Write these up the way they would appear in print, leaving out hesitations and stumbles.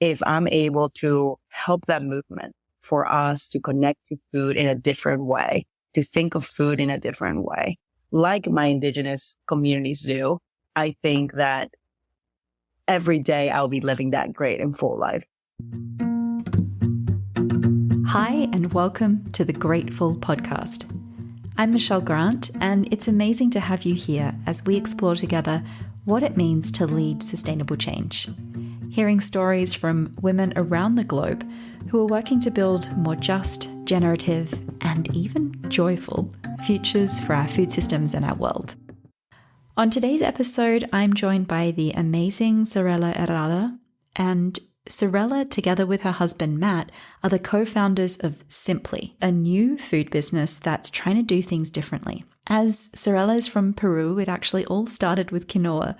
if I'm able to help that movement for us to connect to food in a different way, to think of food in a different way, like my indigenous communities do, I think that every day I'll be living that great and full life. Hi, and welcome to the Grateful Podcast. I'm Michelle Grant, and it's amazing to have you here as we explore together what it means to lead sustainable change. Hearing stories from women around the globe who are working to build more just, generative, and even joyful futures for our food systems and our world. On today's episode, I'm joined by the amazing Sarela Herrada, and Sarela, together with her husband Matt, are the co-founders of SIMPLi, a new food business that's trying to do things differently. As Sarela is from Peru, it actually all started with quinoa.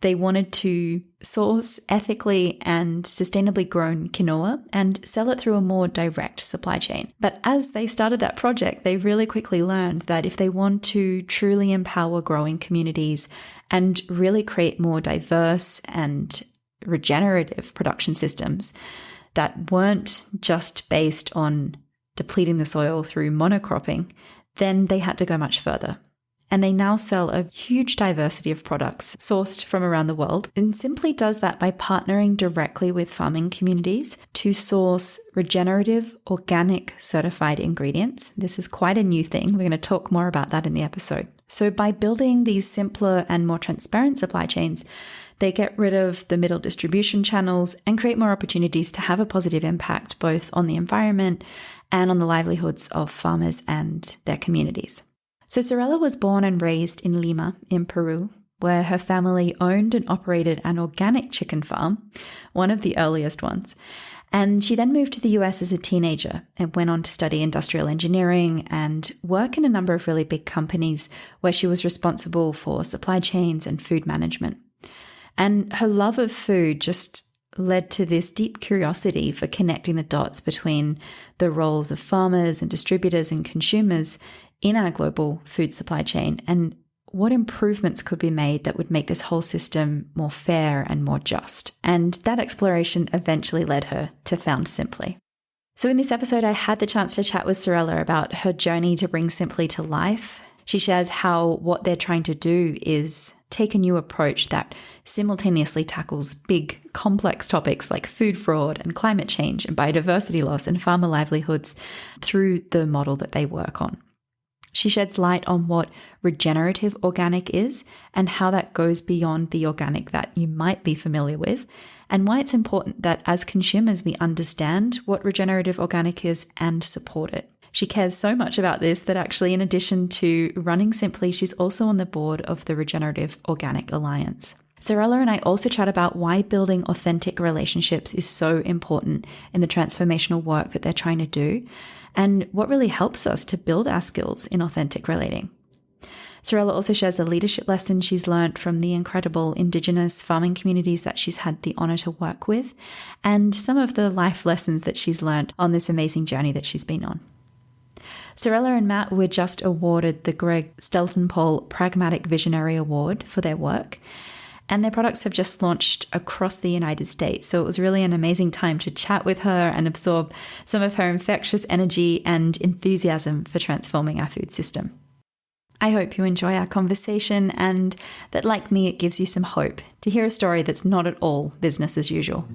They wanted to source ethically and sustainably grown quinoa and sell it through a more direct supply chain. But as they started that project, they really quickly learned that if they want to truly empower growing communities and really create more diverse and regenerative production systems that weren't just based on depleting the soil through monocropping, then they had to go much further. And they now sell a huge diversity of products sourced from around the world. And SIMPLi does that by partnering directly with farming communities to source regenerative, organic, certified ingredients. This is quite a new thing. We're going to talk more about that in the episode. So by building these simpler and more transparent supply chains, they get rid of the middle distribution channels and create more opportunities to have a positive impact both on the environment and on the livelihoods of farmers and their communities. So Sarela was born and raised in Lima in Peru, where her family owned and operated an organic chicken farm, one of the earliest ones. And she then moved to the US as a teenager and went on to study industrial engineering and work in a number of really big companies where she was responsible for supply chains and food management. And her love of food just led to this deep curiosity for connecting the dots between the roles of farmers and distributors and consumers in our global food supply chain and what improvements could be made that would make this whole system more fair and more just. And that exploration eventually led her to found SIMPLi. So in this episode, I had the chance to chat with Sarela about her journey to bring SIMPLi to life. She shares how what they're trying to do is take a new approach that simultaneously tackles big, complex topics like food fraud and climate change and biodiversity loss and farmer livelihoods through the model that they work on. She sheds light on what regenerative organic is and how that goes beyond the organic that you might be familiar with, and why it's important that as consumers we understand what regenerative organic is and support it. She cares so much about this that actually, in addition to running SIMPLi, she's also on the board of the Regenerative Organic Alliance. Sarela and I also chat about why building authentic relationships is so important in the transformational work that they're trying to do, and what really helps us to build our skills in authentic relating. Sarela also shares a leadership lesson she's learned from the incredible Indigenous farming communities that she's had the honor to work with, and some of the life lessons that she's learned on this amazing journey that she's been on. Sarela and Matt were just awarded the Greg Steltenpol Pragmatic Visionary Award for their work, and their products have just launched across the United States. So it was really an amazing time to chat with her and absorb some of her infectious energy and enthusiasm for transforming our food system. I hope you enjoy our conversation and that, like me, it gives you some hope to hear a story that's not at all business as usual.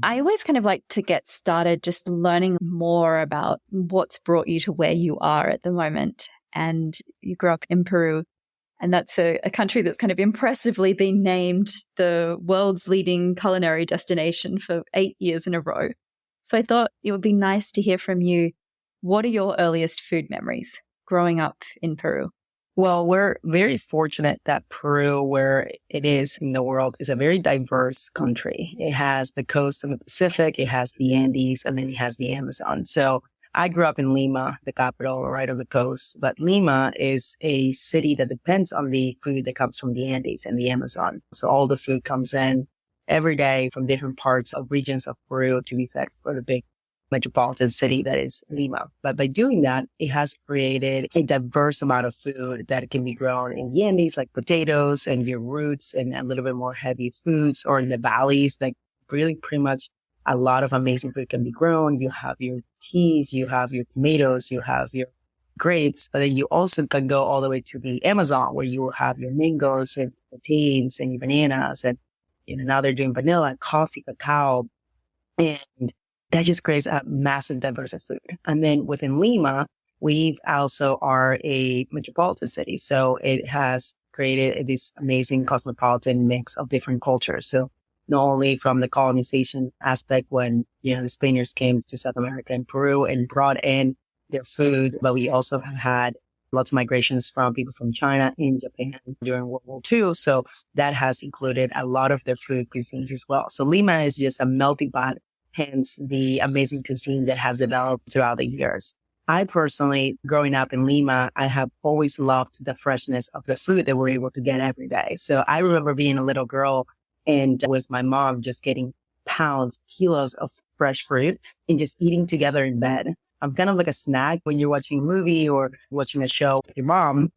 I always kind of like to get started just learning more about what's brought you to where you are at the moment. And you grew up in Peru, and that's a country that's kind of impressively been named the world's leading culinary destination for 8 years in a row. So I thought it would be nice to hear from you. What are your earliest food memories growing up in Peru? Well, we're very fortunate that Peru, where it is in the world, is a very diverse country. It has the coast of the Pacific, it has the Andes, and then it has the Amazon. So I grew up in Lima, the capital, right on the coast. But Lima is a city that depends on the food that comes from the Andes and the Amazon. So all the food comes in every day from different parts of regions of Peru to be fed for the big metropolitan city that is Lima. But by doing that, it has created a diverse amount of food that can be grown in the Andes, like potatoes and your roots and a little bit more heavy foods, or in the valleys, like really pretty much a lot of amazing food can be grown. You have your teas, you have your tomatoes, you have your grapes, but then you also can go all the way to the Amazon where you will have your mangoes and plantains and your bananas. And now they're doing vanilla, coffee, cacao. And that just creates a massive diversity of food. And then within Lima, we also are a metropolitan city. So it has created this amazing cosmopolitan mix of different cultures. So not only from the colonization aspect when, the Spaniards came to South America and Peru and brought in their food, but we also have had lots of migrations from people from China and Japan during World War II. So that has included a lot of their food cuisines as well. So Lima is just a melting pot, hence the amazing cuisine that has developed throughout the years. I personally, growing up in Lima, I have always loved the freshness of the food that we're able to get every day. So I remember being a little girl and with my mom just getting pounds, kilos of fresh fruit and just eating together in bed. I'm kind of like a snack when you're watching a movie or watching a show with your mom.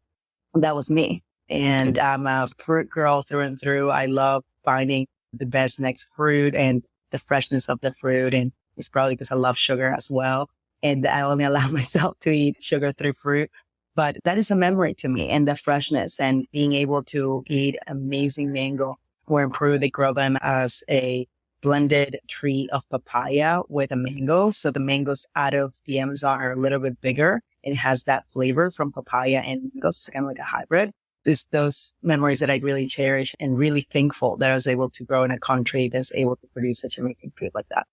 That was me. And I'm a fruit girl through and through. I love finding the best next fruit and the freshness of the fruit. And it's probably because I love sugar as well. And I only allow myself to eat sugar-free fruit. But that is a memory to me, and the freshness and being able to eat amazing mango. Where in Peru, they grow them as a blended tree of papaya with a mango. So the mangoes out of the Amazon are a little bit bigger. It has that flavor from papaya and mangoes. It's kind of like a hybrid. It's those memories that I really cherish and really thankful that I was able to grow in a country that's able to produce such amazing food like that.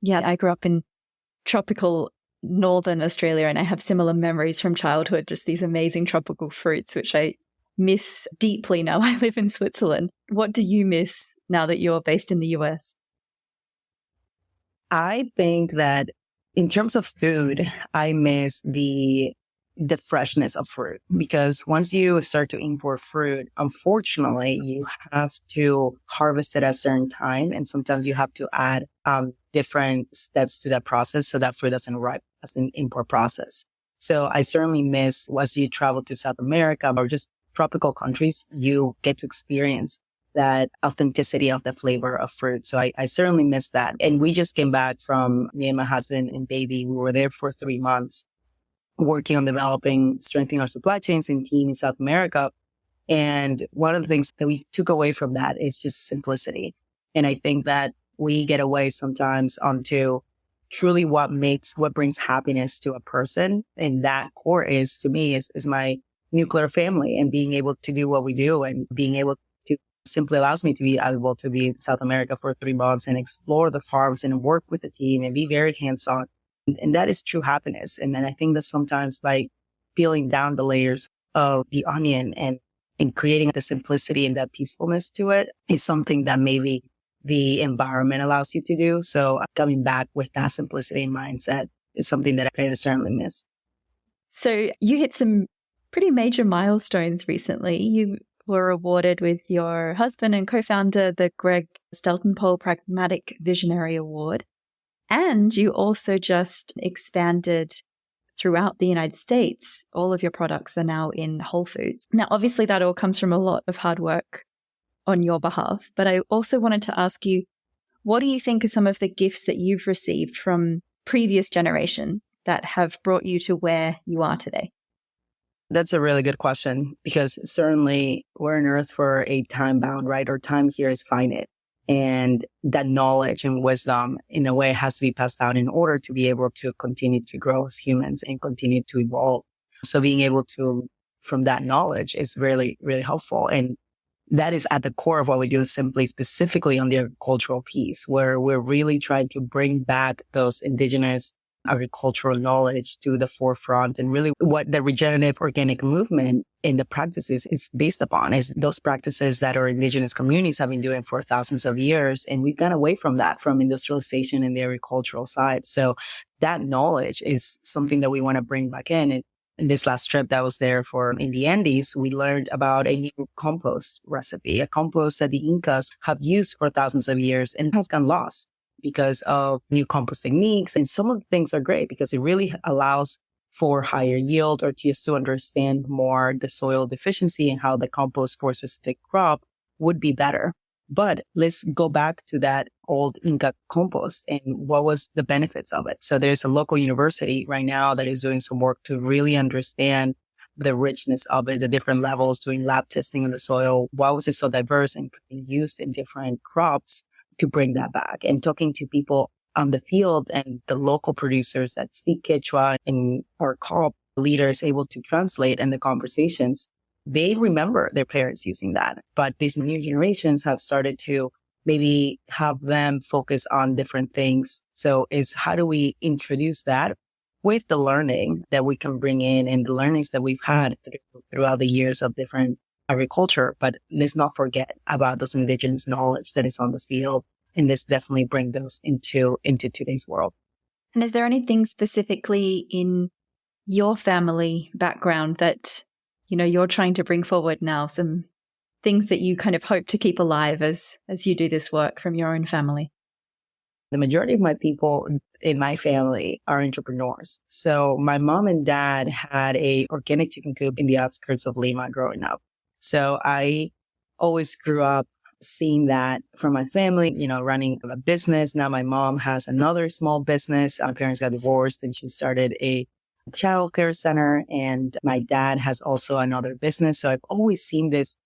Yeah, I grew up in tropical northern Australia and I have similar memories from childhood, just these amazing tropical fruits, which I miss deeply now I live in Switzerland. What do you miss now that you're based in the US? I think that in terms of food, I miss the freshness of fruit, because once you start to import fruit, unfortunately, you have to harvest it at a certain time. And sometimes you have to add different steps to that process so that fruit doesn't ripe as an import process. So I certainly miss, as you travel to South America or just tropical countries, you get to experience that authenticity of the flavor of fruit. So I certainly miss that. And we just came back from, me and my husband and baby, we were there for 3 months working on strengthening our supply chains and team in South America. And one of the things that we took away from that is just simplicity. And I think that we get away sometimes onto truly what brings happiness to a person. And that core is, to me, is my nuclear family, and being able to do what we do and being able to simply allows me to be able to be in South America for 3 months and explore the farms and work with the team and be very hands-on. And that is true happiness. And then I think that sometimes by peeling down the layers of the onion and creating the simplicity and that peacefulness to it is something that maybe the environment allows you to do. So coming back with that simplicity and mindset is something that I certainly miss. So you hit some pretty major milestones recently. You were awarded with your husband and co-founder the Greg Steltenpole Pragmatic Visionary Award. And you also just expanded throughout the United States. All of your products are now in Whole Foods. Now, obviously, that all comes from a lot of hard work on your behalf. But I also wanted to ask you, what do you think are some of the gifts that you've received from previous generations that have brought you to where you are today? That's a really good question, because certainly we're on earth for a time bound, right? Our time here is finite. And that knowledge and wisdom, in a way, has to be passed down in order to be able to continue to grow as humans and continue to evolve. So being able to, from that knowledge is really, really helpful. And that is at the core of what we do at SIMPLi, specifically on the agricultural piece, where we're really trying to bring back those indigenous agricultural knowledge to the forefront. And really what the regenerative organic movement in the practices is based upon is those practices that our indigenous communities have been doing for thousands of years. And we've gone away from that, from industrialization and the agricultural side. So that knowledge is something that we want to bring back in. And in this last trip that I was there for in the Andes, we learned about a new compost recipe, a compost that the Incas have used for thousands of years and has gone lost. because of new compost techniques. And some of the things are great because it really allows for higher yield or just to understand more the soil deficiency and how the compost for a specific crop would be better. But let's go back to that old Inca compost and what was the benefits of it. So there's a local university right now that is doing some work to really understand the richness of it, the different levels, doing lab testing on the soil. Why was it so diverse and could be used in different crops to bring that back? And talking to people on the field and the local producers that speak Quechua and our co-op leaders able to translate in the conversations, they remember their parents using that. But these new generations have started to maybe have them focus on different things. So is how do we introduce that with the learning that we can bring in and the learnings that we've had throughout the years of different agriculture. But let's not forget about those indigenous knowledge that is on the field. And let's definitely bring those into today's world. And is there anything specifically in your family background that, you're trying to bring forward now, some things that you kind of hope to keep alive as you do this work from your own family? The majority of my people in my family are entrepreneurs. So my mom and dad had a organic chicken coop in the outskirts of Lima growing up. So I always grew up seeing that from my family, running a business. Now my mom has another small business. My parents got divorced and she started a child care center. And my dad has also another business. So I've always seen this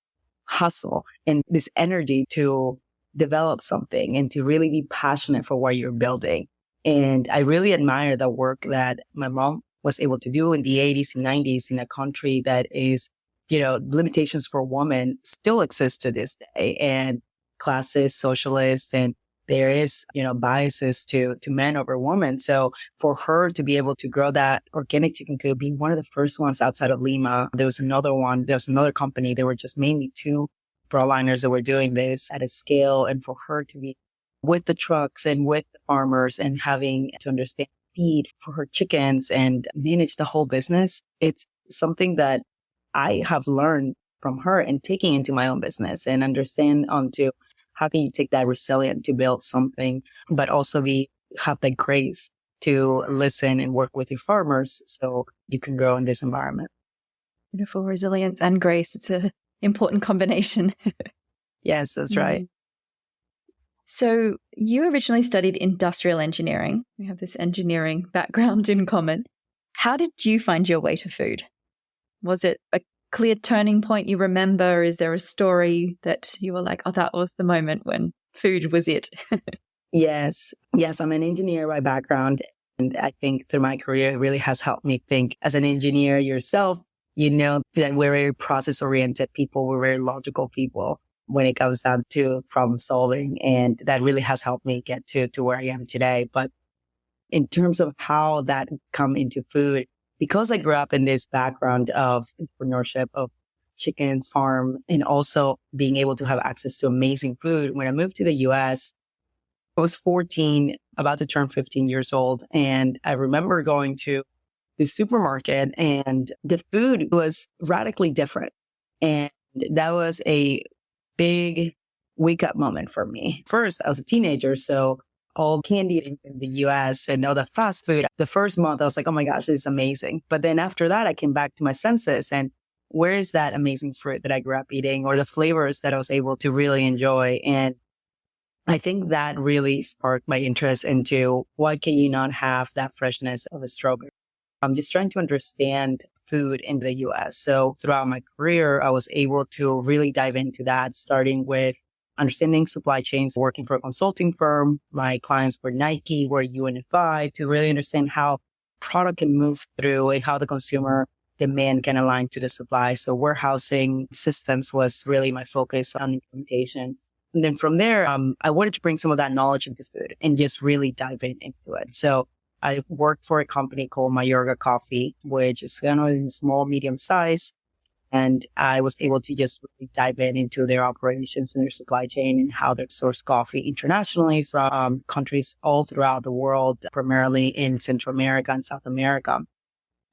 hustle and this energy to develop something and to really be passionate for what you're building. And I really admire the work that my mom was able to do in the 80s and 90s in a country that is, limitations for women still exist to this day, and classist, socialist, and there is, biases to men over women. So for her to be able to grow that organic chicken coop, being one of the first ones outside of Lima, there was another company. There were just mainly two broadliners that were doing this at a scale. And for her to be with the trucks and with the farmers and having to understand feed for her chickens and manage the whole business, it's something that I have learned from her and taking into my own business and understand onto how can you take that resilience to build something, but also have the grace to listen and work with your farmers so you can grow in this environment. Beautiful resilience and grace. It's an important combination. Yes, that's right. So you originally studied industrial engineering. We have this engineering background in common. How did you find your way to food? Was it a clear turning point you remember? Is there a story that you were like, oh, that was the moment when food was it? Yes, I'm an engineer by background. And I think through my career, it really has helped me think as an engineer yourself, that we're very process-oriented people. We're very logical people when it comes down to problem solving. And that really has helped me get to where I am today. But in terms of how that come into food, because I grew up in this background of entrepreneurship, of chicken farm, and also being able to have access to amazing food. When I moved to the US, I was 14, about to turn 15 years old. And I remember going to the supermarket and the food was radically different. And that was a big wake up moment for me. First, I was a teenager, so all candy in the US and all the fast food. The first month, I was like, oh my gosh, this is amazing. But then after that, I came back to my senses and where is that amazing fruit that I grew up eating or the flavors that I was able to really enjoy? And I think that really sparked my interest into why can you not have that freshness of a strawberry? I'm just trying to understand food in the US. So throughout my career, I was able to really dive into that, starting with understanding supply chains, working for a consulting firm. My clients were Nike, were UNFI, to really understand how product can move through and how the consumer demand can align to the supply. So warehousing systems was really my focus on implementation. And then from there, I wanted to bring some of that knowledge into food and just really dive into it. So I worked for a company called Mayorga Coffee, which is kind of small, medium size. And I was able to just really dive into their operations and their supply chain and how they source coffee internationally from countries all throughout the world, primarily in Central America and South America.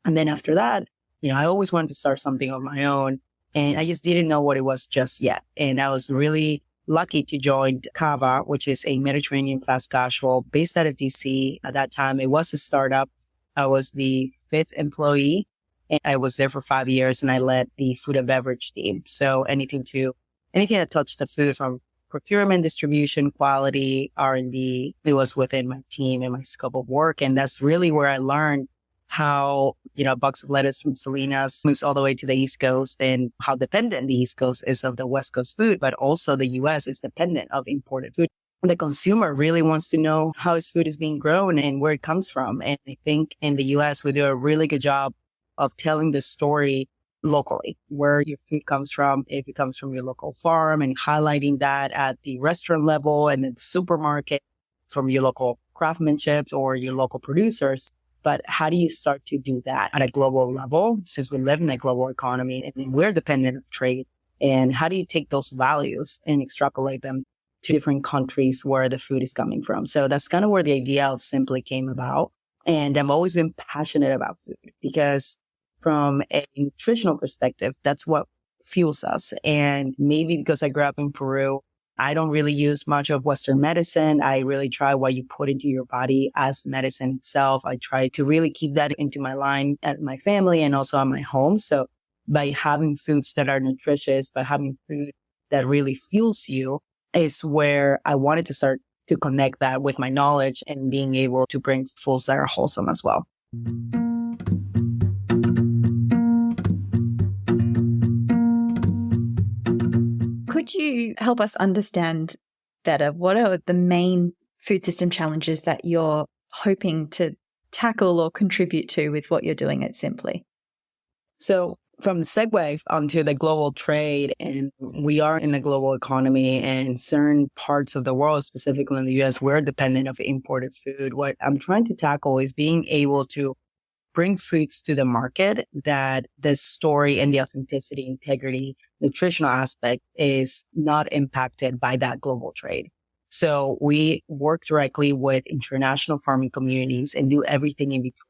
And then after that, I always wanted to start something of my own and I just didn't know what it was just yet. And I was really lucky to join Cava, which is a Mediterranean fast casual based out of DC. At that time, it was a startup. I was the fifth employee, and I was there for 5 years, and I led the food and beverage team. So anything that touched the food, from procurement, distribution, quality, R&D, it was within my team and my scope of work. And that's really where I learned how, a box of lettuce from Salinas moves all the way to the East Coast, and how dependent the East Coast is of the West Coast food, but also the US is dependent of imported food. The consumer really wants to know how his food is being grown and where it comes from. And I think in the US, we do a really good job of telling the story locally, where your food comes from, if it comes from your local farm, and highlighting that at the restaurant level and in the supermarket from your local craftsmanship or your local producers. But how do you start to do that at a global level, since we live in a global economy and we're dependent on trade? And how do you take those values and extrapolate them to different countries where the food is coming from? So that's kind of where the idea of SIMPLi came about. And I've always been passionate about food because from a nutritional perspective, that's what fuels us. And maybe because I grew up in Peru, I don't really use much of Western medicine. I really try what you put into your body as medicine itself. I try to really keep that into my line at my family and also at my home. So by having foods that are nutritious, by having food that really fuels you, is where I wanted to start to connect that with my knowledge and being able to bring foods that are wholesome as well. Could you help us understand better what are the main food system challenges that you're hoping to tackle or contribute to with what you're doing at SIMPLi? So from the segue onto the global trade, and we are in a global economy, and certain parts of the world, specifically in the US, we're dependent of imported food. What I'm trying to tackle is being able to bring foods to the market that the story and the authenticity, integrity, nutritional aspect is not impacted by that global trade. So we work directly with international farming communities and do everything in between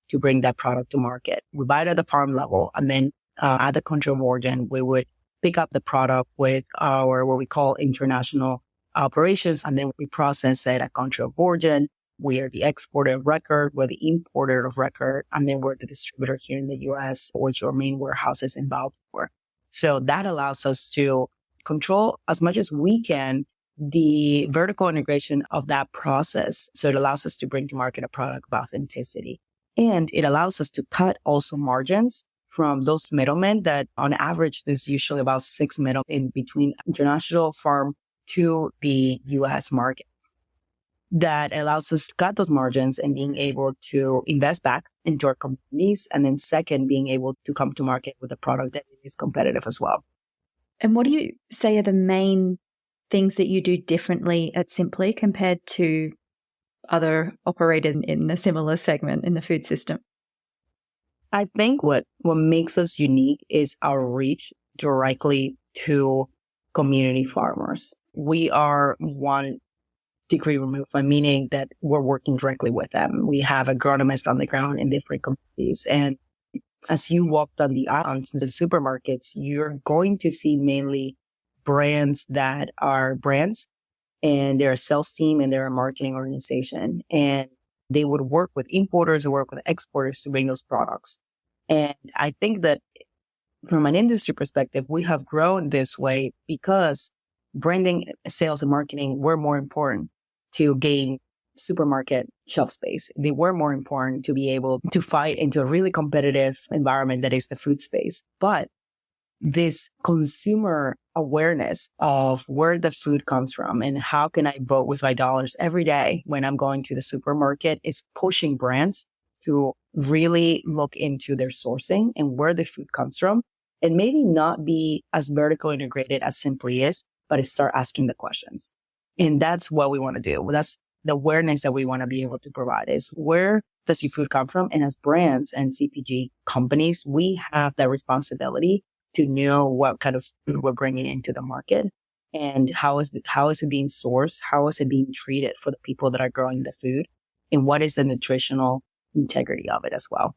to bring that product to market. We buy it at the farm level, and then at the country of origin, we would pick up the product with our what we call international operations, and then we process it at country of origin. We are the exporter of record, we're the importer of record, and then we're the distributor here in the US, which our main warehouse is in Baltimore. So that allows us to control as much as we can the vertical integration of that process. So it allows us to bring to market a product of authenticity. And it allows us to cut also margins from those middlemen that on average, there's usually about 6 middle in between international farm to the US market. That allows us to cut those margins and being able to invest back into our companies. And then second, being able to come to market with a product that is competitive as well. And what do you say are the main things that you do differently at SIMPLi compared to other operators in a similar segment in the food system? I think what makes us unique is our reach directly to community farmers. We are 1 degree removed, meaning that we're working directly with them. We have agronomists on the ground in different communities. And as you walk down the aisles in the supermarkets, you're going to see mainly brands that are brands, and they're a sales team and they're a marketing organization. And they would work with importers or work with exporters to bring those products. And I think that from an industry perspective, we have grown this way because branding, sales, and marketing were more important to gain supermarket shelf space. They were more important to be able to fight into a really competitive environment that is the food space. But this consumer awareness of where the food comes from and how can I vote with my dollars every day when I'm going to the supermarket is pushing brands to really look into their sourcing and where the food comes from, and maybe not be as vertically integrated as SIMPLi is, but start asking the questions. And that's what we want to do. That's the awareness that we want to be able to provide, is where does your food come from? And as brands and CPG companies, we have that responsibility to know what kind of food we're bringing into the market and how is it being sourced? How is it being treated for the people that are growing the food? And what is the nutritional integrity of it as well?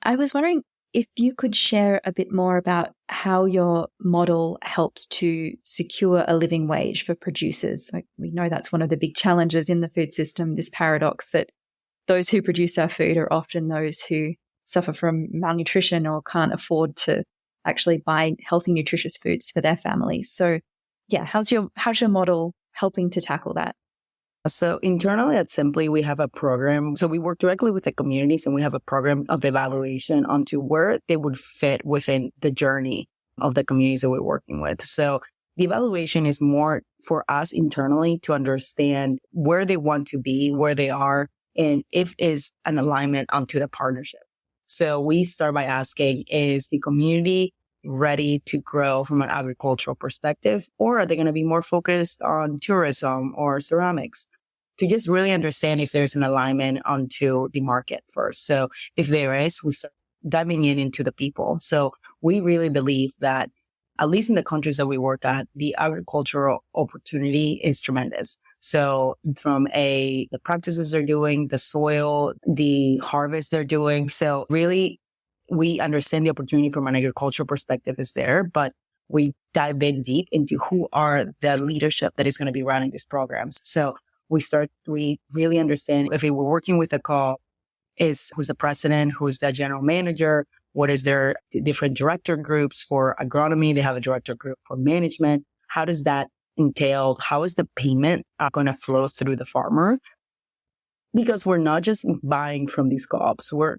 I was wondering, if you could share a bit more about how your model helps to secure a living wage for producers. We know that's one of the big challenges in the food system, this paradox that those who produce our food are often those who suffer from malnutrition or can't afford to actually buy healthy, nutritious foods for their families. So yeah, how's your model helping to tackle that? So internally at SIMPLi, we have a program. So we work directly with the communities and we have a program of evaluation onto where they would fit within the journey of the communities that we're working with. So the evaluation is more for us internally to understand where they want to be, where they are, and if is an alignment onto the partnership. So we start by asking, is the community ready to grow from an agricultural perspective, or are they going to be more focused on tourism or ceramics? To just really understand if there's an alignment onto the market first. So if there is, we start diving into the people. So we really believe that, at least in the countries that we work at, the agricultural opportunity is tremendous. So from the practices they're doing, the soil, the harvest they're doing. So really, we understand the opportunity from an agricultural perspective is there, but we dive in deep into who are the leadership that is going to be running these programs. So we really understand if we're working with a co-op, who's the president, who's the general manager, what is their different director groups for agronomy. They have a director group for management. How does that entail? How is the payment going to flow through the farmer? Because we're not just buying from these co-ops. We're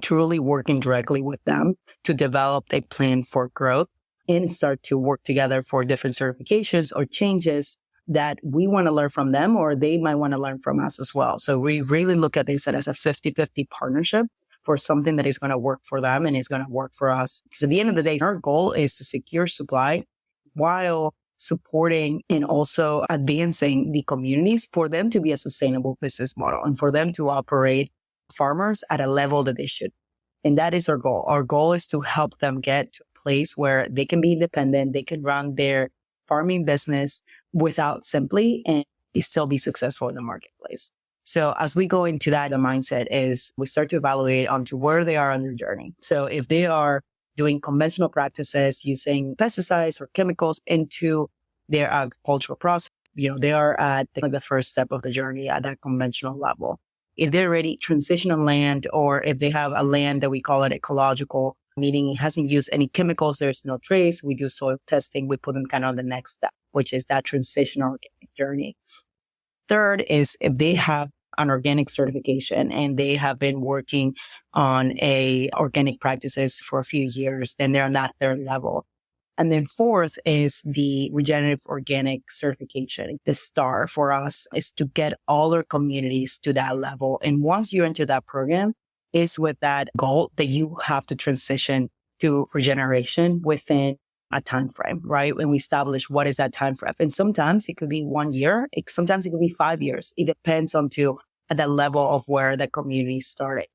truly working directly with them to develop a plan for growth and start to work together for different certifications or changes that we want to learn from them, or they might want to learn from us as well. So we really look at this as a 50-50 partnership for something that is going to work for them and is going to work for us. Because at the end of the day, our goal is to secure supply while supporting and also advancing the communities for them to be a sustainable business model and for them to operate farmers at a level that they should. And that is our goal. Our goal is to help them get to a place where they can be independent, they can run their farming business without SIMPLi and still be successful in the marketplace. So as we go into that, the mindset is we start to evaluate onto where they are on their journey. So if they are doing conventional practices using pesticides or chemicals into their agricultural process, they are at the first step of the journey at that conventional level. If they're ready transition on land, or if they have a land that we call it ecological, meaning it hasn't used any chemicals, there's no trace, we do soil testing, we put them kind of on the next step, which is that transitional organic journey. Third is if they have an organic certification and they have been working on organic practices for a few years, then they're on that third level. And then fourth is the regenerative organic certification. The star for us is to get all our communities to that level. And once you enter that program, is with that goal that you have to transition to regeneration within a time frame, right? And we establish what is that time frame. And sometimes it could be 1 year. Sometimes it could be 5 years. It depends on at the level of where the community started.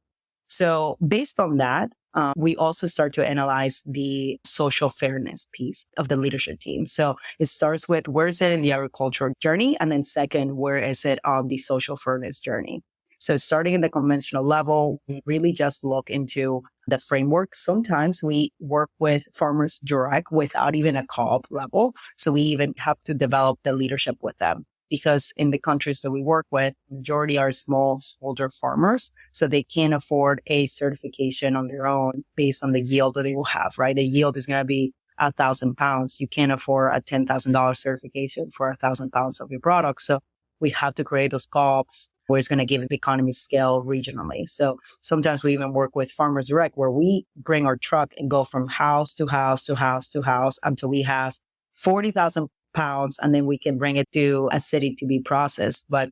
So based on that, we also start to analyze the social fairness piece of the leadership team. So it starts with where is it in the agricultural journey? And then second, where is it on the social fairness journey? So starting in the conventional level, we really just look into the framework. Sometimes we work with farmers direct without even a co-op level. So we even have to develop the leadership with them. Because in the countries that we work with, the majority are smallholder farmers. So they can't afford a certification on their own based on the yield that they will have, right? The yield is going to be 1,000 pounds. You can't afford a $10,000 certification for 1,000 pounds of your product. So we have to create those co-ops where it's going to give the economy scale regionally. So sometimes we even work with farmers direct where we bring our truck and go from house to house to house to house until we have 40,000 pounds, and then we can bring it to a city to be processed. But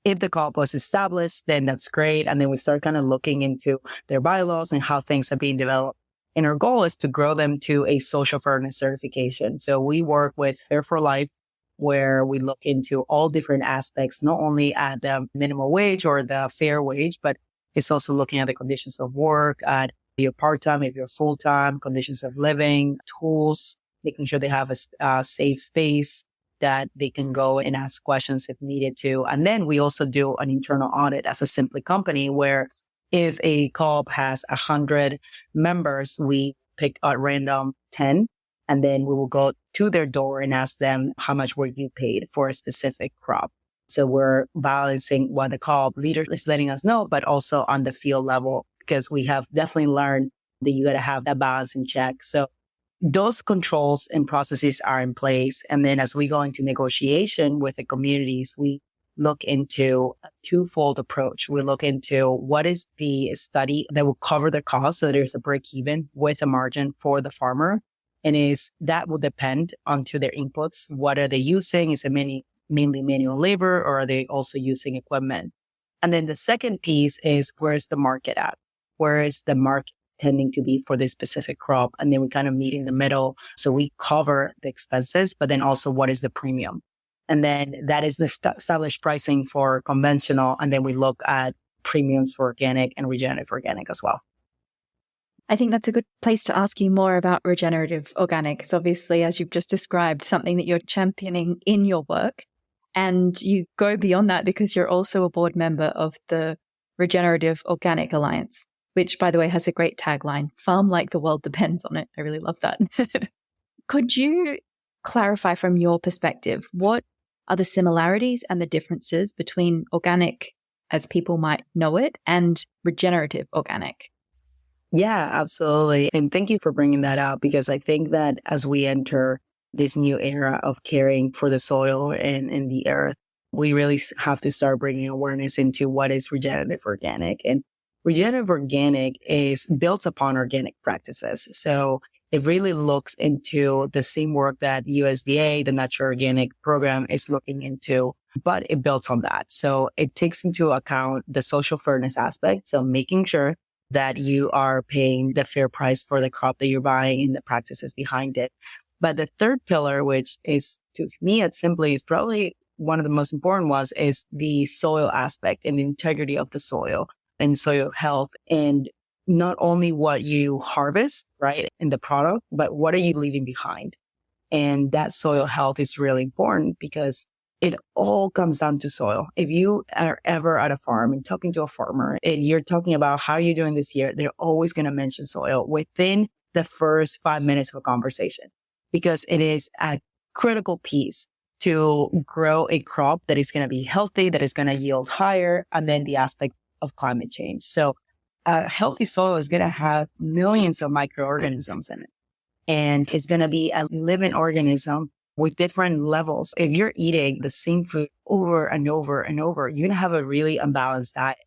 if the co-op was established, then that's great. And then we start kind of looking into their bylaws and how things are being developed. And our goal is to grow them to a social fairness certification. So we work with Fair for Life, where we look into all different aspects, not only at the minimum wage or the fair wage, but it's also looking at the conditions of work, at if you're part-time, if you're full-time, conditions of living, tools, making sure they have a safe space that they can go and ask questions if needed to. And then we also do an internal audit as a SIMPLi company where If a co-op has 100 members, we pick at random 10, and then we will go to their door and ask them how much were you paid for a specific crop. So we're balancing what the co-op leader is letting us know, but also on the field level, because we have definitely learned that you got to have that balance in check. So those controls and processes are in place. And then as we go into negotiation with the communities, we look into a twofold approach. We look into what is the study that will cover the cost. So there's a break even with a margin for the farmer. And that will depend onto their inputs. What are they using? Is it mainly manual labor, or are they also using equipment? And then the second piece is, where's the market at? Where is the market tending to be for this specific crop? And then we kind of meet in the middle. So we cover the expenses, but then also what is the premium? And then that is the established pricing for conventional. And then we look at premiums for organic and regenerative organic as well. I think that's a good place to ask you more about regenerative organic. It's obviously, as you've just described, something that you're championing in your work. And you go beyond that because you're also a board member of the Regenerative Organic Alliance, which, by the way, has a great tagline, "Farm like the world depends on it." I really love that. Could you clarify from your perspective, what are the similarities and the differences between organic, as people might know it, and regenerative organic? Yeah, absolutely. And thank you for bringing that up, because I think that as we enter this new era of caring for the soil and the earth, we really have to start bringing awareness into what is regenerative organic. And regenerative organic is built upon organic practices. So it really looks into the same work that USDA, the Natural Organic Program, is looking into, but it builds on that. So it takes into account the social fairness aspect. So making sure that you are paying the fair price for the crop that you're buying and the practices behind it. But the third pillar, which is, to me at SIMPLi, is probably one of the most important ones, is the soil aspect and the integrity of the soil and soil health. And not only what you harvest, right, in the product, but what are you leaving behind? And that soil health is really important, because it all comes down to soil. If you are ever at a farm and talking to a farmer and you're talking about how you're doing this year, they're always going to mention soil within the first 5 minutes of a conversation, because it is a critical piece to grow a crop that is going to be healthy, that is going to yield higher, and then the aspect of climate change. So a healthy soil is going to have millions of microorganisms in it, and it's going to be a living organism with different levels. If you're eating the same food over and over and over, you're going to have a really unbalanced diet.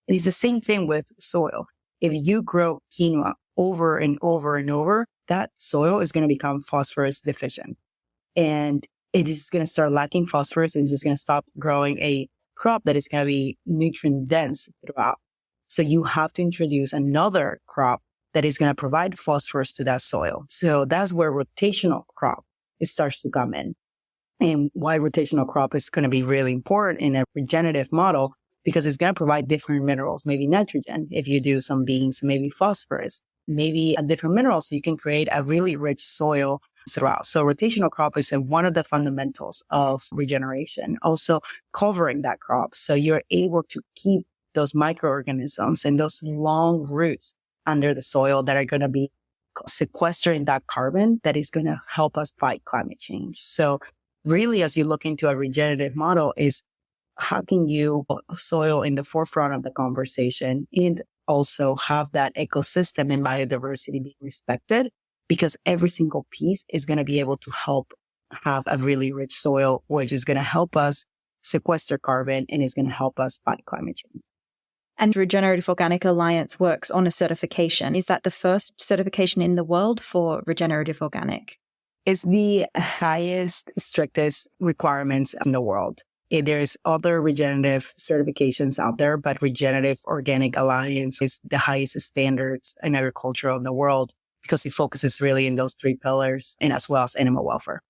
And it's the same thing with soil. If you grow quinoa over and over and over, that soil is going to become phosphorus deficient. And it is going to start lacking phosphorus, and it's just going to stop growing a crop that is going to be nutrient dense throughout. So you have to introduce another crop that is going to provide phosphorus to that soil. So that's where rotational crop starts to come in. And why rotational crop is going to be really important in a regenerative model, because it's going to provide different minerals, maybe nitrogen, if you do some beans, maybe phosphorus, maybe a different mineral, so you can create a really rich soil throughout. So rotational crop is one of the fundamentals of regeneration, also covering that crop. So you're able to keep those microorganisms and those long roots under the soil that are going to be sequestering that carbon that is going to help us fight climate change. So really, as you look into a regenerative model, is how can you put soil in the forefront of the conversation and also have that ecosystem and biodiversity be respected, because every single piece is going to be able to help have a really rich soil, which is going to help us sequester carbon and is going to help us fight climate change. And Regenerative Organic Alliance works on a certification. Is that the first certification in the world for regenerative organic? It's the highest, strictest requirements in the world. There's other regenerative certifications out there, but Regenerative Organic Alliance is the highest standards in agriculture in the world, because it focuses really in those three pillars, and as well as animal welfare.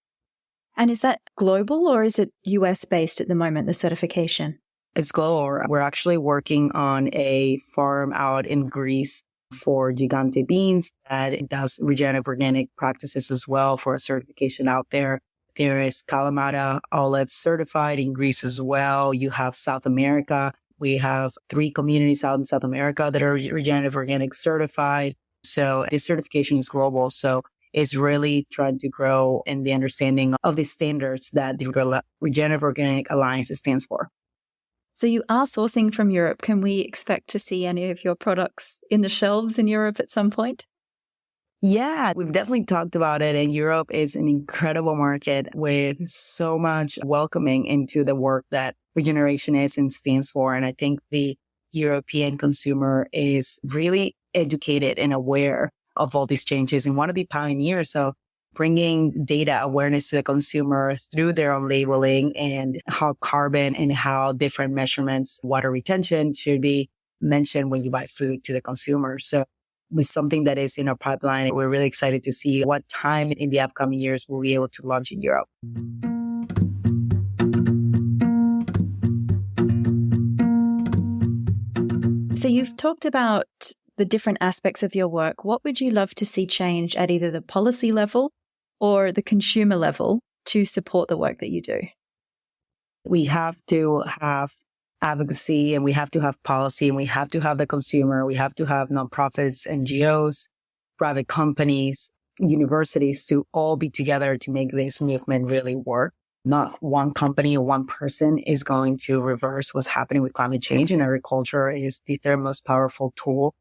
And is that global, or is it US based at the moment, the certification? It's global. We're actually working on a farm out in Greece for Gigante beans that does regenerative organic practices as well, for a certification out there. There is Kalamata olive certified in Greece as well. You have South America We have 3 communities out in South America that are regenerative organic certified. So this certification is global. So it's really trying to grow in the understanding of the standards that the Regenerative Organic Alliance stands for. So you are sourcing from Europe. Can we expect to see any of your products in the shelves in Europe at some point? Yeah, we've definitely talked about it. And Europe is an incredible market with so much welcoming into the work that regeneration is and stands for. And I think the European consumer is really educated and aware of all these changes and want to be pioneers. So bringing data awareness to the consumer through their own labeling and how carbon and how different measurements, water retention should be mentioned when you buy food to the consumer. So with something that is in our pipeline, we're really excited to see what time in the upcoming years we'll be able to launch in Europe. So you've talked about the different aspects of your work. What would you love to see change at either the policy level or the consumer level to support the work that you do? We have to have advocacy and we have to have policy and we have to have the consumer. We have to have nonprofits, NGOs, private companies, universities to all be together to make this movement really work. Not one company or one person is going to reverse what's happening with climate change, and agriculture is the third most powerful tool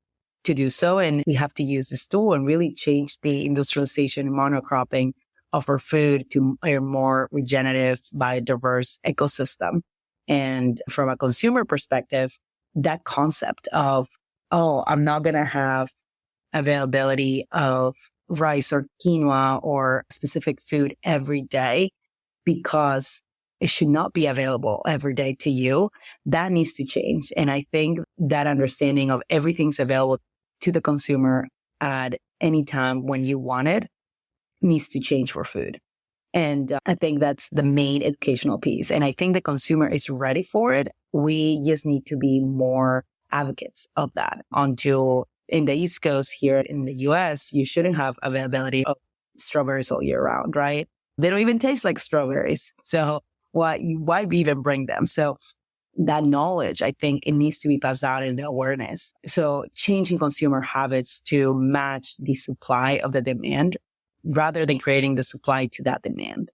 to do so. And we have to use this tool and really change the industrialization and monocropping of our food to a more regenerative, biodiverse ecosystem. And from a consumer perspective, that concept of, oh, I'm not going to have availability of rice or quinoa or specific food every day because it should not be available every day to you. That needs to change. And I think that understanding of everything's available to the consumer at any time when you want it needs to change for food. And I think that's the main educational piece. And I think the consumer is ready for it. We just need to be more advocates of that. Until in the East Coast here in the US, you shouldn't have availability of strawberries all year round, right? They don't even taste like strawberries. So why even bring them? So that knowledge, I think it needs to be passed down in the awareness. So changing consumer habits to match the supply of the demand rather than creating the supply to that demand,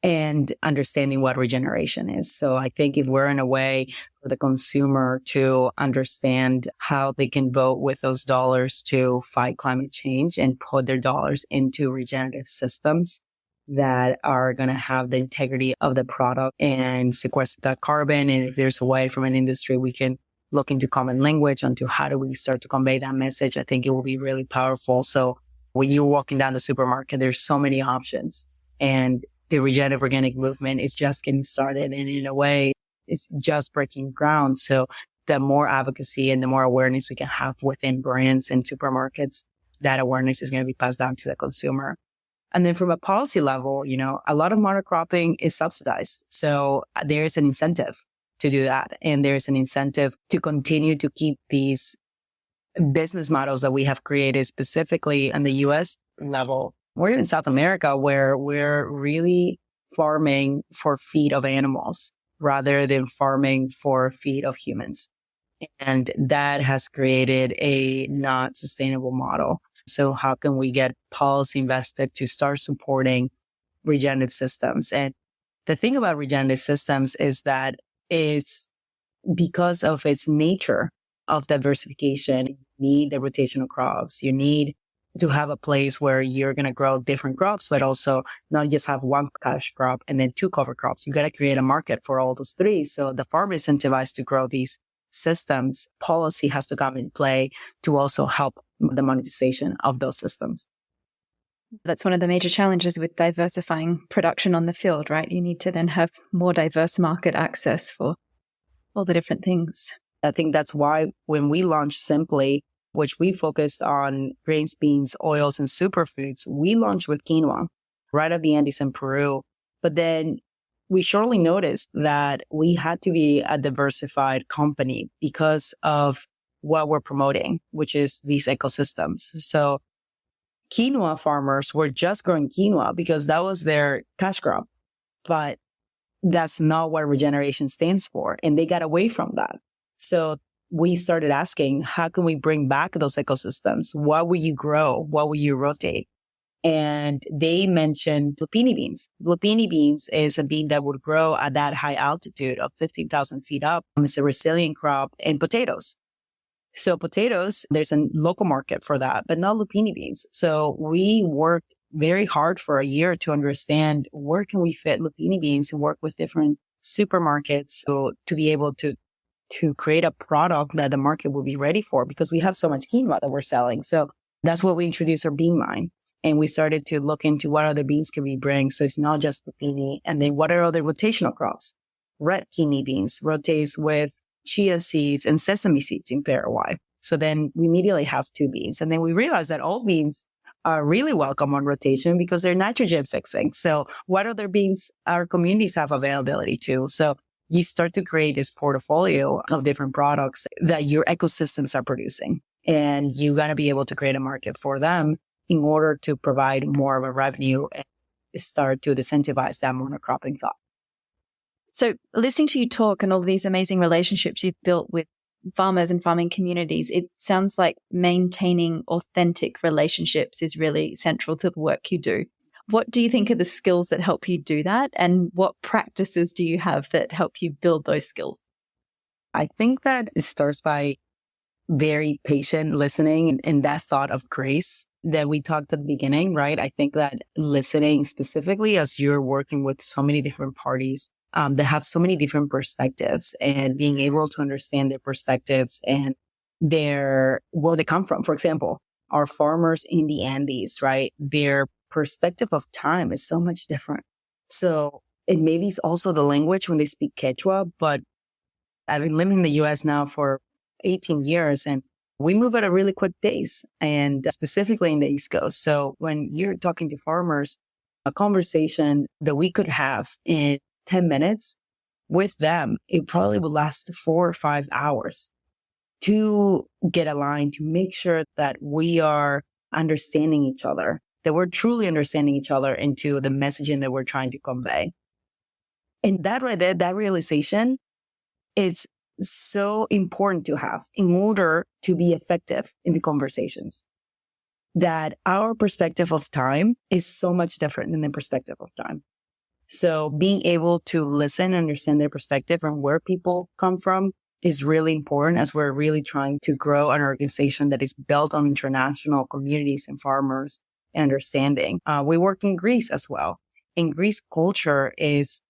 and understanding what regeneration is. So I think if we're in a way for the consumer to understand how they can vote with those dollars to fight climate change and put their dollars into regenerative systems that are going to have the integrity of the product and sequester that carbon. And if there's a way from an industry, we can look into common language onto how do we start to convey that message. I think it will be really powerful. So when you're walking down the supermarket, there's so many options, and the regenerative organic movement is just getting started. And in a way, it's just breaking ground. So the more advocacy and the more awareness we can have within brands and supermarkets, that awareness is going to be passed down to the consumer. And then from a policy level, a lot of monocropping is subsidized. So there's an incentive to do that. And there's an incentive to continue to keep these business models that we have created specifically on the US level, or even South America, where we're really farming for feed of animals rather than farming for feed of humans. And that has created a not sustainable model. So how can we get policy invested to start supporting regenerative systems? And the thing about regenerative systems is that it's because of its nature of diversification, you need the rotational crops. You need to have a place where you're going to grow different crops, but also not just have one cash crop and then 2 cover crops. You got to create a market for all those 3. So the farmer is incentivized to grow these systems. Policy has to come in play to also help the monetization of those systems. That's one of the major challenges with diversifying production on the field, right? You need to then have more diverse market access for all the different things. I think that's why when we launched SIMPLi, which we focused on grains, beans, oils, and superfoods, we launched with quinoa right at the Andes in Peru. But then we shortly noticed that we had to be a diversified company because of what we're promoting, which is these ecosystems. So quinoa farmers were just growing quinoa because that was their cash crop. But that's not what regeneration stands for. And they got away from that. So we started asking, how can we bring back those ecosystems? What will you grow? What will you rotate? And they mentioned lupini beans. Lupini beans is a bean that would grow at that high altitude of 15,000 feet up. It's a resilient crop, and potatoes. So potatoes, there's a local market for that, but not lupini beans. So we worked very hard for a year to understand where can we fit lupini beans and work with different supermarkets so to be able to create a product that the market will be ready for, because we have so much quinoa that we're selling. So that's what we introduced our bean line. And we started to look into what other beans can we bring. So it's not just lupini. And then what are other rotational crops? Red kidney beans rotates with chia seeds and sesame seeds in Paraguay. So then we immediately have two beans. And then we realized that all beans are really welcome on rotation because they're nitrogen fixing. So what other beans our communities have availability to? So you start to create this portfolio of different products that your ecosystems are producing. And you're going to be able to create a market for them in order to provide more of a revenue and start to disincentivize that monocropping thought. So listening to you talk and all these amazing relationships you've built with farmers and farming communities, it sounds like maintaining authentic relationships is really central to the work you do. What do you think are the skills that help you do that? And what practices do you have that help you build those skills? I think that it starts by very patient listening and that thought of grace that we talked at the beginning, right? I think that listening specifically as you're working with so many different parties that have so many different perspectives, and being able to understand their perspectives and where they come from. For example, our farmers in the Andes, right? Their perspective of time is so much different. So it maybe it's also the language when they speak Quechua, but I've been living in the US now for 18 years and we move at a really quick pace, and specifically in the East Coast. So when you're talking to farmers, a conversation that we could have in 10 minutes with them, it probably would last 4 or 5 hours to get aligned, to make sure that we are understanding each other, that we're truly understanding each other into the messaging that we're trying to convey. And that right there, that realization, it's so important to have in order to be effective in the conversations. That our perspective of time is so much different than the perspective of time. So being able to listen and understand their perspective and where people come from is really important as we're really trying to grow an organization that is built on international communities and farmers and understanding. We work in Greece as well. In Greece, culture is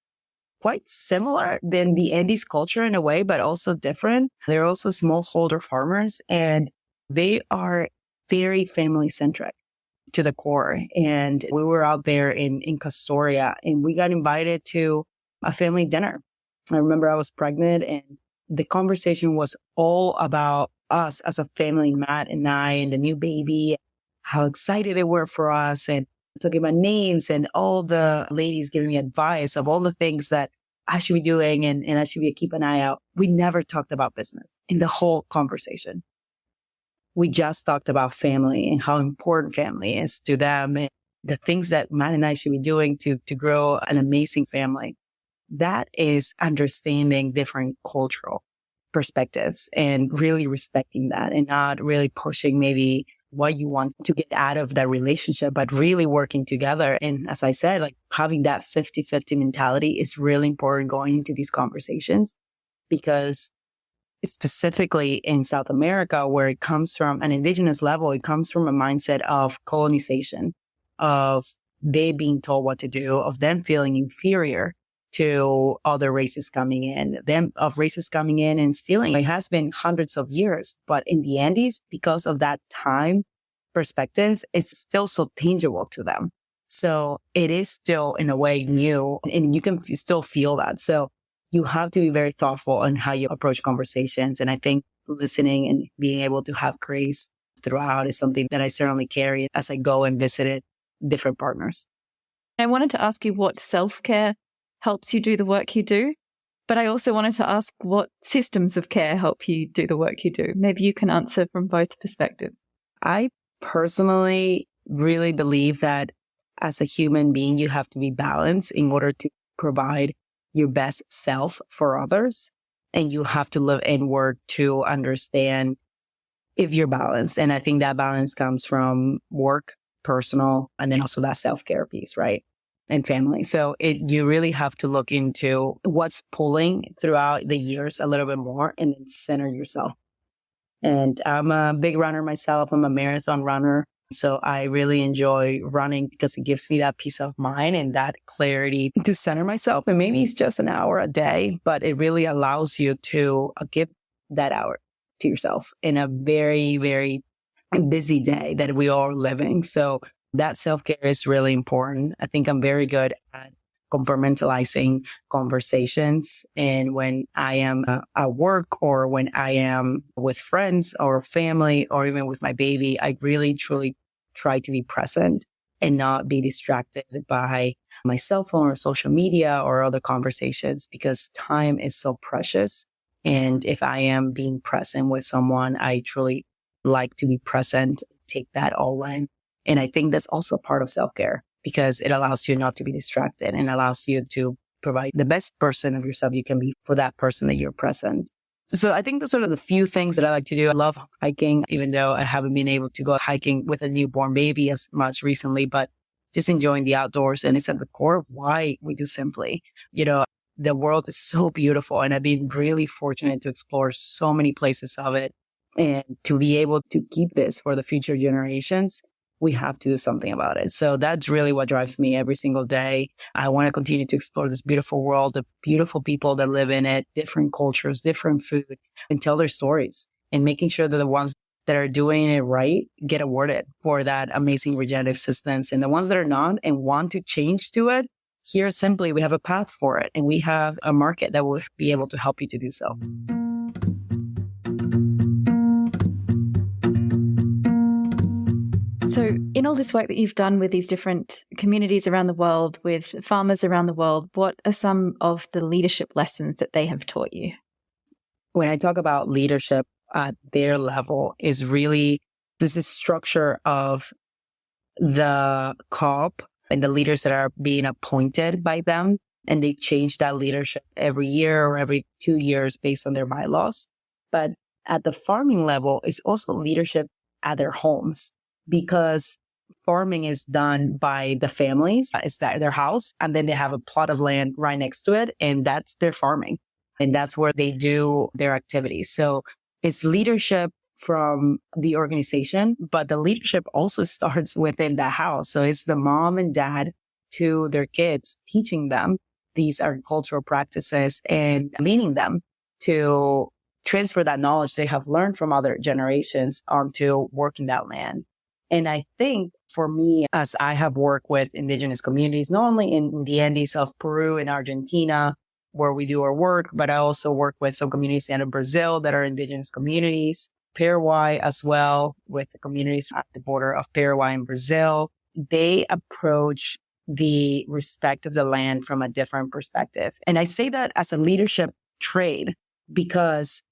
quite similar than the Andes culture in a way, but also different. They're also smallholder farmers, and they are very family centric to the core. And we were out there in Castoria, and we got invited to a family dinner. I remember I was pregnant, and the conversation was all about us as a family, Matt and I, and the new baby, how excited they were for us, and talking about names, and all the ladies giving me advice of all the things that I should be doing and I should be keep an eye out. We never talked about business in the whole conversation. We just talked about family and how important family is to them and the things that Matt and I should be doing to grow an amazing family. That is understanding different cultural perspectives and really respecting that and not really pushing maybe what you want to get out of that relationship, but really working together. And as I said, like having that 50-50 mentality is really important going into these conversations, because specifically in South America, where it comes from an indigenous level, it comes from a mindset of colonization, of they being told what to do, of them feeling inferior to other races coming in, of races coming in and stealing. It has been hundreds of years, but in the Andes, because of that time perspective, it's still so tangible to them. So it is still in a way new, and you can still feel that. So you have to be very thoughtful on how you approach conversations. And I think listening and being able to have grace throughout is something that I certainly carry as I go and visit different partners. I wanted to ask you what self-care helps you do the work you do, but I also wanted to ask what systems of care help you do the work you do. Maybe you can answer from both perspectives. I personally really believe that as a human being, you have to be balanced in order to provide your best self for others. And you have to look inward to understand if you're balanced. And I think that balance comes from work, personal, and then also that self-care piece, right? And family. So you really have to look into what's pulling throughout the years a little bit more and then center yourself. And I'm a big runner myself. I'm a marathon runner. So I really enjoy running because it gives me that peace of mind and that clarity to center myself. And maybe it's just an hour a day, but it really allows you to give that hour to yourself in a very, very busy day that we are living. So that self-care is really important. I think I'm very good at compartmentalizing conversations. And when I am at work or when I am with friends or family or even with my baby, I really, truly try to be present and not be distracted by my cell phone or social media or other conversations because time is so precious. And if I am being present with someone, I truly like to be present, take that all in. And I think that's also part of self-care because it allows you not to be distracted and allows you to provide the best person of yourself you can be for that person that you're present. So I think those are the few things that I like to do. I love hiking, even though I haven't been able to go hiking with a newborn baby as much recently, but just enjoying the outdoors. And it's at the core of why we do SIMPLi. The world is so beautiful and I've been really fortunate to explore so many places of it and to be able to keep this for the future generations. We have to do something about it. So that's really what drives me every single day. I want to continue to explore this beautiful world, the beautiful people that live in it, different cultures, different food, and tell their stories and making sure that the ones that are doing it right get awarded for that amazing regenerative systems. And the ones that are not and want to change to it, here at SIMPLi, we have a path for it and we have a market that will be able to help you to do so. So in all this work that you've done with these different communities around the world, with farmers around the world, what are some of the leadership lessons that they have taught you? When I talk about leadership at their level is really this is structure of the COP and the leaders that are being appointed by them. And they change that leadership every year or every 2 years based on their bylaws. But at the farming level, it's also leadership at their homes. Because farming is done by the families. It's their house. And then they have a plot of land right next to it. And that's their farming. And that's where they do their activities. So it's leadership from the organization, but the leadership also starts within the house. So it's the mom and dad to their kids, teaching them these agricultural practices and leading them to transfer that knowledge they have learned from other generations onto working that land. And I think for me, as I have worked with indigenous communities, not only in the Andes of Peru and Argentina, where we do our work, but I also work with some communities in Brazil that are indigenous communities, Paraguay as well, with the communities at the border of Paraguay and Brazil. They approach the respect of the land from a different perspective. And I say that as a leadership trait because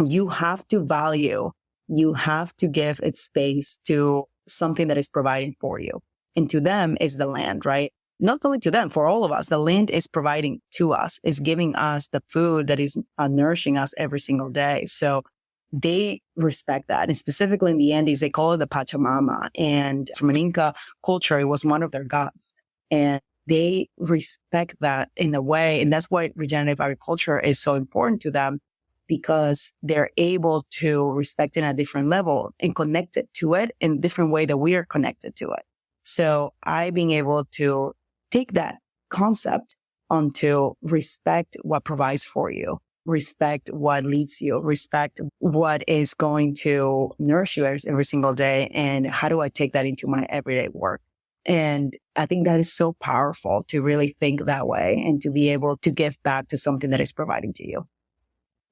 you have to value, you have to give its space to something that is providing for you. And to them is the land, right? Not only to them, for all of us, the land is providing to us, is giving us the food that is nourishing us every single day. So they respect that. And specifically in the Andes, they call it the Pachamama. And from an Inca culture, it was one of their gods. And they respect that in a way. And that's why regenerative agriculture is so important to them, because they're able to respect it at a different level and connect it to it in a different way that we are connected to it. So I being able to take that concept onto respect what provides for you, respect what leads you, respect what is going to nourish you every single day. And how do I take that into my everyday work? And I think that is so powerful to really think that way and to be able to give back to something that is providing to you.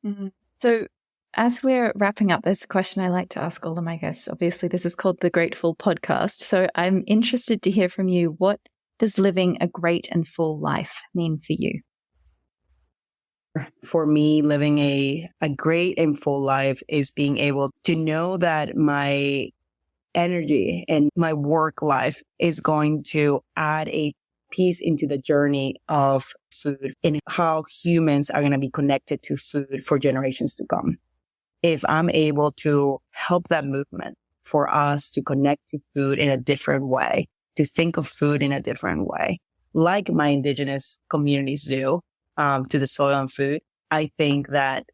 Mm-hmm. So as we're wrapping up, there's a question I like to ask all of my guests. Obviously, this is called the Grateful Podcast. So I'm interested to hear from you. What does living a great and full life mean for you? For me, living a great and full life is being able to know that my energy and my work life is going to add a piece into the journey of food and how humans are going to be connected to food for generations to come. If I'm able to help that movement for us to connect to food in a different way, to think of food in a different way, like my indigenous communities do, to the soil and food, I think that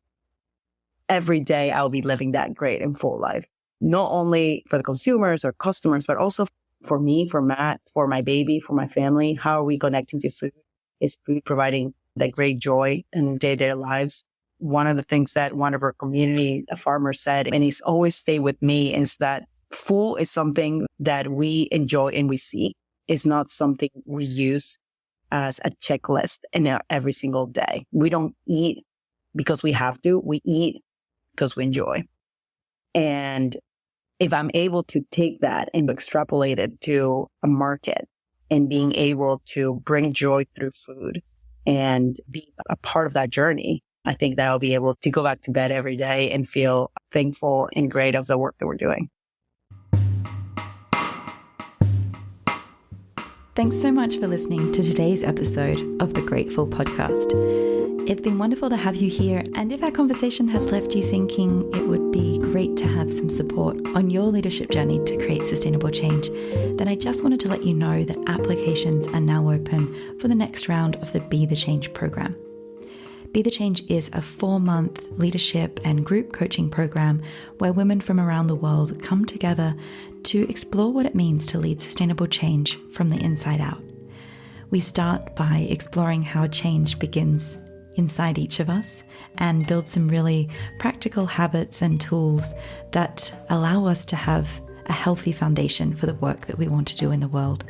every day I'll be living that great and full life, not only for the consumers or customers, but also for me, for Matt, for my baby, for my family. How are we connecting to food? Is food providing that great joy in day-to-day lives? One of the things that one of our community farmers said, and he's always stayed with me, is that full is something that we enjoy and we seek. It's not something we use as a checklist in every single day. We don't eat because we have to. We eat because we enjoy. And if I'm able to take that and extrapolate it to a market and being able to bring joy through food and be a part of that journey, I think that I'll be able to go back to bed every day and feel thankful and great of the work that we're doing. Thanks so much for listening to today's episode of the Grateful Podcast. It's been wonderful to have you here, and if our conversation has left you thinking it would be great to have some support on your leadership journey to create sustainable change, then I just wanted to let you know that applications are now open for the next round of the Be the Change program. Be the Change is a 4-month leadership and group coaching program where women from around the world come together to explore what it means to lead sustainable change from the inside out. We start by exploring how change begins inside each of us and build some really practical habits and tools that allow us to have a healthy foundation for the work that we want to do in the world.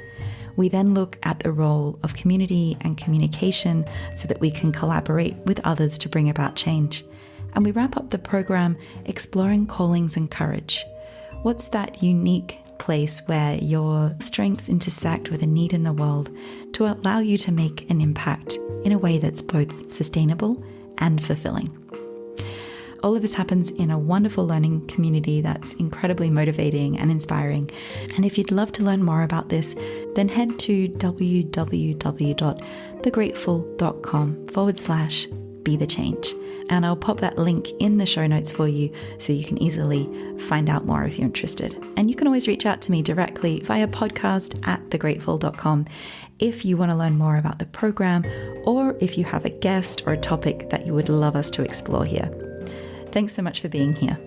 We then look at the role of community and communication so that we can collaborate with others to bring about change. And we wrap up the program exploring callings and courage. What's that unique place where your strengths intersect with a need in the world to allow you to make an impact in a way that's both sustainable and fulfilling? All of this happens in a wonderful learning community that's incredibly motivating and inspiring. And if you'd love to learn more about this, then head to www.thegrateful.com/be-the-change. And I'll pop that link in the show notes for you so you can easily find out more if you're interested. And you can always reach out to me directly via podcast@thegrateful.com if you want to learn more about the program, or if you have a guest or a topic that you would love us to explore here. Thanks so much for being here.